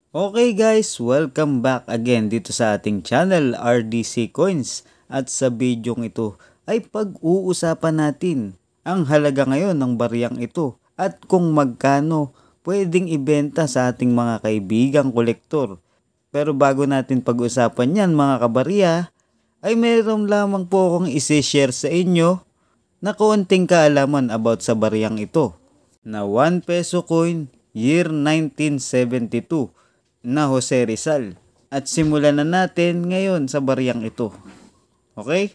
Okay guys, welcome back again dito sa ating channel RDC Coins, at sa bidyong ito ay pag-uusapan natin ang halaga ngayon ng bariyang ito at kung magkano pwedeng ibenta sa ating mga kaibigang kolektor. Pero bago natin pag-usapan yan mga kabarya, ay mayroon lamang po akong isi-share sa inyo na kaunting kaalaman about sa bariyang ito na 1 peso coin year 1972 na Jose Rizal. At simulan na natin ngayon sa bariyang ito. Okay?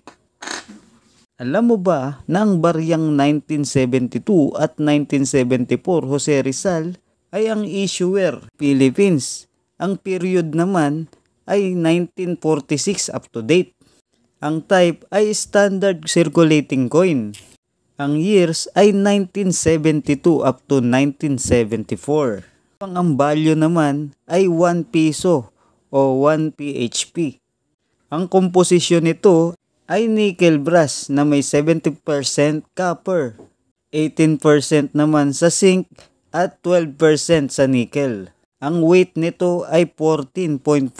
Alam mo ba na ang bariyang 1972 at 1974 Jose Rizal ay ang issuer Philippines. Ang period naman ay 1946 up to date. Ang type ay standard circulating coin. Ang years ay 1972 up to 1974. Ang value naman ay 1 piso o 1 PHP. Ang komposisyon nito ay nickel brass na may 70% copper, 18% naman sa zinc at 12% sa nickel. Ang weight nito ay 14.45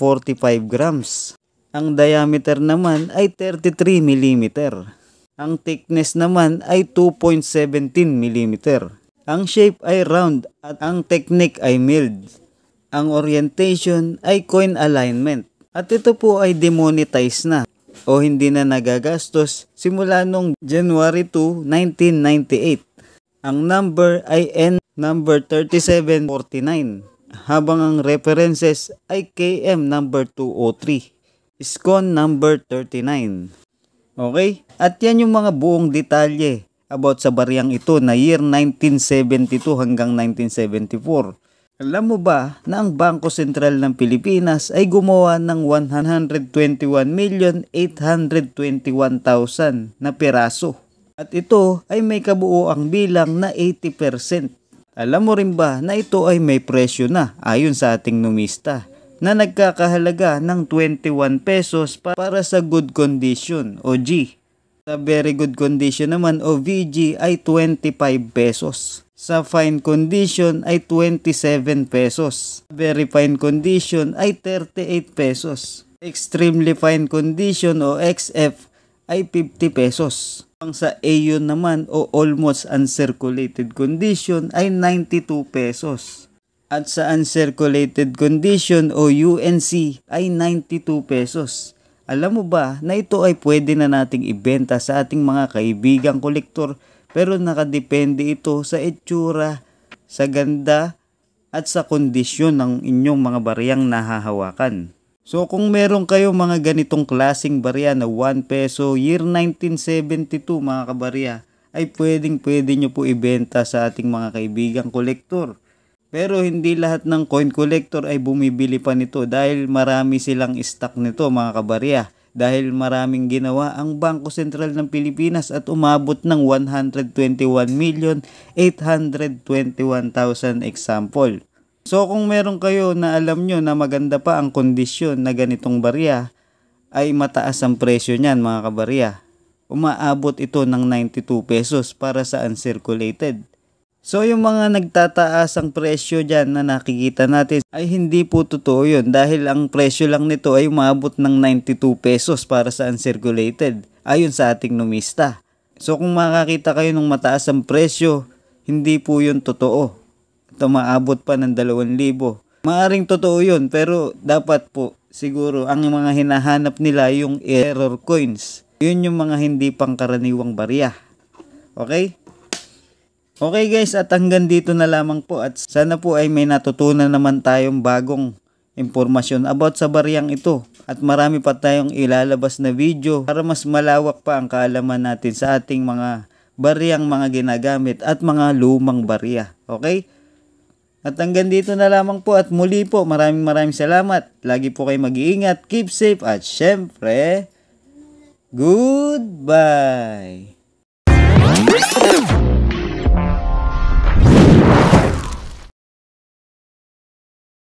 grams. Ang diameter naman ay 33 mm. Ang thickness naman ay 2.17 mm. Ang shape ay round at ang technique ay milled. Ang orientation ay coin alignment. At ito po ay demonetize na o hindi na nagagastos simula noong January 2, 1998. Ang number ay N number 3749 habang ang references ay KM number 203, SCON number 39. Okay? At yan yung mga buong detalye about sa bariyang ito na year 1972 hanggang 1974. Alam mo ba na ang Bangko Sentral ng Pilipinas ay gumawa ng 121,821,000 na piraso. At ito ay may kabuuang bilang na 80%. Alam mo rin ba na ito ay may presyo na ayon sa ating numista na nagkakahalaga ng 21 pesos para sa good condition o G. Sa very good condition naman o VG ay 25 pesos. Sa fine condition ay 27 pesos. Very fine condition ay 38 pesos. Extremely fine condition o XF ay 50 pesos. Ang sa AUN naman o almost uncirculated condition ay 92 pesos. At sa uncirculated condition o UNC ay 92 pesos. Alam mo ba na ito ay pwede na nating ibenta sa ating mga kaibigang kolektor, pero nakadepende ito sa itsura, sa ganda at sa kondisyon ng inyong mga bariyang nahahawakan. So kung meron kayo mga ganitong klaseng barya na 1 peso year 1972 mga kabarya, ay pwede nyo po ibenta sa ating mga kaibigang kolektor. Pero hindi lahat ng coin collector ay bumibili pa nito dahil marami silang stock nito mga kabarya. Dahil maraming ginawa ang Bangko Sentral ng Pilipinas at umabot ng 121,821,000 example. So kung meron kayo na alam nyo na maganda pa ang kondisyon na ganitong barya, ay mataas ang presyo niyan mga kabarya. Umaabot ito ng 92 pesos para sa uncirculated. So yung mga nagtataas ang presyo dyan na nakikita natin ay hindi po totoo yun dahil ang presyo lang nito ay umabot ng 92 pesos para sa uncirculated ayon sa ating numista. So kung makakita kayo ng mataas ang presyo, hindi po yun totoo. Ito maabot pa ng 2,000. Maaring totoo yun pero dapat po siguro ang mga hinahanap nila yung error coins. Yun yung mga hindi pangkaraniwang barya. Okay? Okay guys, at hanggang dito na lamang po at sana po ay may natutunan naman tayong bagong impormasyon about sa bariyang ito at marami pa tayong ilalabas na video para mas malawak pa ang kaalaman natin sa ating mga bariyang mga ginagamit at mga lumang barya. Okay? At hanggang dito na lamang po at muli po maraming salamat. Lagi po kayo mag-iingat, keep safe at syempre, goodbye!